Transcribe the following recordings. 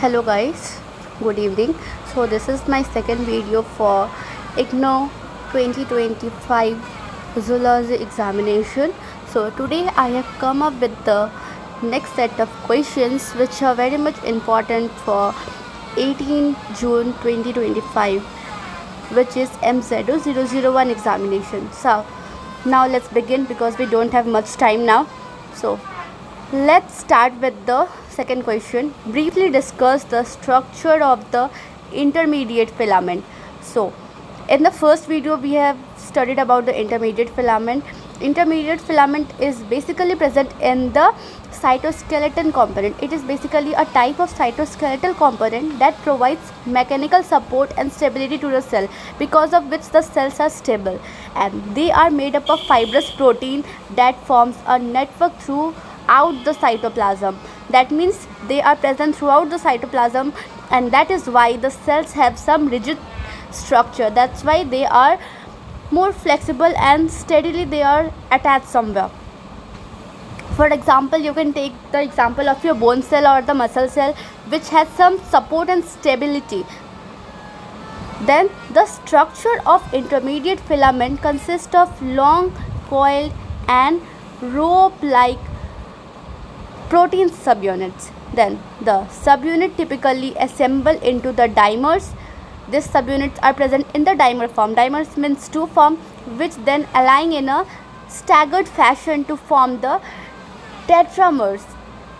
Hello guys, good evening. So this is my second video for Ignou 2025 Zoology examination. So today I have come up with the next set of questions which are very much important for 18 June 2025, which is MZO001 examination. So now let's begin because we don't have much time now. So let's start with the second question. Briefly discuss the structure of the intermediate filament. So in the first video we have studied about the intermediate filament. Intermediate filament is basically present in the cytoskeleton component. It is basically a type of cytoskeletal component that provides mechanical support and stability to the cell, because of which the cells are stable, and they are made up of fibrous protein that forms a network throughout the cytoplasm. That means they are present throughout the cytoplasm, and that is why the cells have some rigid structure. That's why they are more flexible and steadily they are attached somewhere. For example, you can take the example of your bone cell or the muscle cell, which has some support and stability. Then the structure of intermediate filament consists of long, coiled and rope-like protein subunits. Then the subunit typically assemble into the dimers. These subunits are present in the dimer form. Dimers means two form, which then align in a staggered fashion to form the tetramers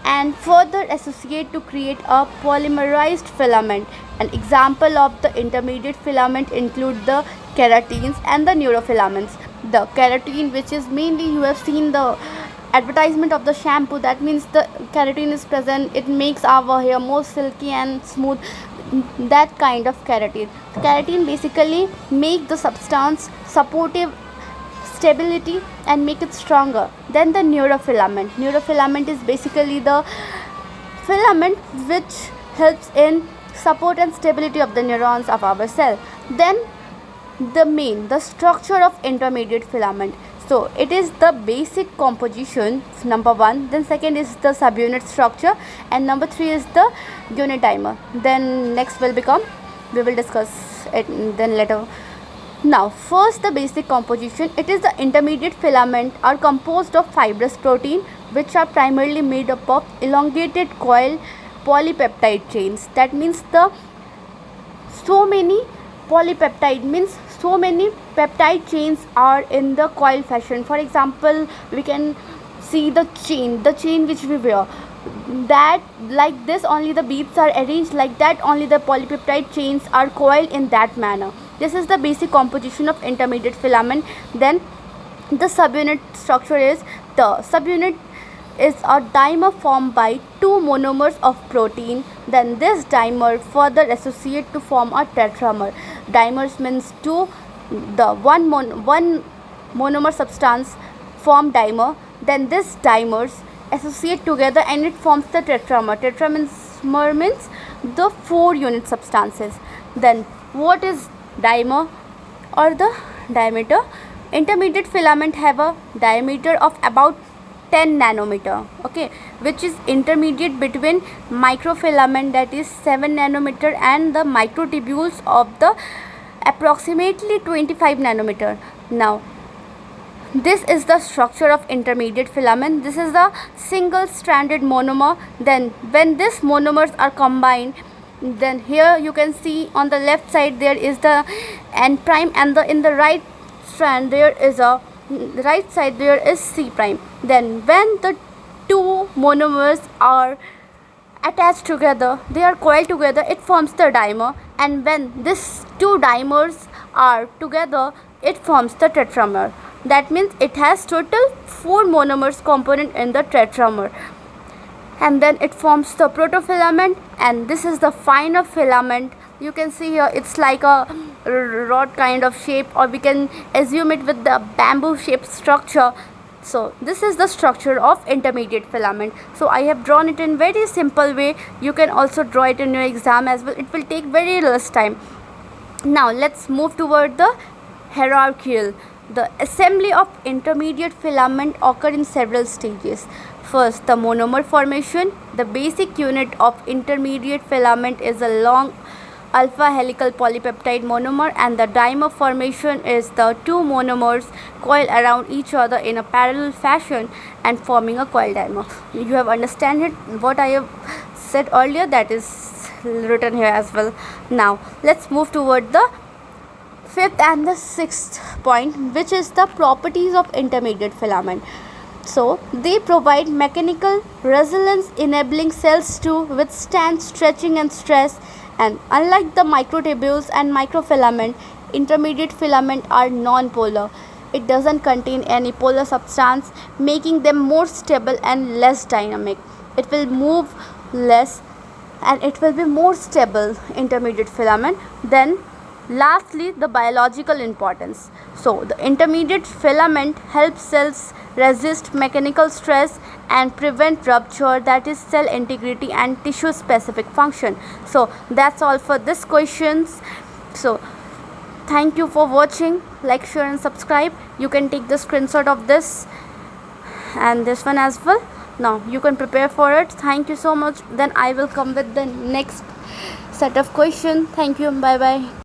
and further associate to create a polymerized filament. An example of the intermediate filament include the keratins and the neurofilaments. The keratin, which is mainly, you have seen the advertisement of the shampoo, that means the keratin is present, it makes our hair more silky and smooth, that kind of keratin. Keratin basically make the substance supportive stability and make it stronger. Then the neurofilament is basically the filament which helps in support and stability of the neurons of our cell. Then the structure of intermediate filament. So it is the basic composition, number one. Then second is the subunit structure, and number three is the unit dimer. Then next we will discuss it then later. Now first, the basic composition. It is the intermediate filament are composed of fibrous protein, which are primarily made up of elongated coil polypeptide chains. That means so many polypeptide means so many peptide chains are in the coil fashion. For example, we can see the chain which we wear, that like this only the beads are arranged, like that only the polypeptide chains are coiled in that manner. This is the basic composition of intermediate filament. Then the subunit structure is, the subunit is a dimer formed by two monomers of protein. Then this dimer further associate to form a tetramer. Dimers means one monomer substance form dimer. Then this dimers associate together and it forms the tetramer. Tetramer means the 4 unit substances. Then what is dimer or the diameter? Intermediate filament have a diameter of about 10 nanometer, okay, which is intermediate between microfilament, that is 7 nanometer, and the microtubules of the approximately 25 nanometer. Now this is the structure of intermediate filament. This is the single stranded monomer. Then when these monomers are combined, then here you can see on the left side there is the N prime, and in the right strand there is C prime. Then when the two monomers are attached together, they are coiled together, it forms the dimer, and when these two dimers are together, it forms the tetramer. That means it has total 4 monomers component in the tetramer, and then it forms the protofilament, and this is the finer filament. You can see here it's like a rod kind of shape, or we can assume it with the bamboo shaped structure. So this is the structure of intermediate filament. So I have drawn it in very simple way. You can also draw it in your exam as well. It will take very less time. Now let's move toward the hierarchical. The assembly of intermediate filament occur in several stages. First, the monomer formation. The basic unit of intermediate filament is a long alpha helical polypeptide monomer, and the dimer formation is the two monomers coil around each other in a parallel fashion and forming a coil dimer. You have understand it what I have said earlier, that is written here as well. Now let's move toward the fifth and the sixth point, which is the properties of intermediate filament. So they provide mechanical resilience, enabling cells to withstand stretching and stress. And unlike the microtubules and microfilament, intermediate filament are non-polar. It doesn't contain any polar substance, making them more stable and less dynamic. It will move less and it will be more stable, intermediate filament. Then lastly, the biological importance. So the intermediate filament helps cells resist mechanical stress and prevent rupture, that is cell integrity and tissue specific function. So that's all for this questions. So thank you for watching. Like, share and subscribe. You can take the screenshot of this and this one as well. Now you can prepare for it. Thank you so much. Then I will come with the next set of questions. Thank you. Bye bye.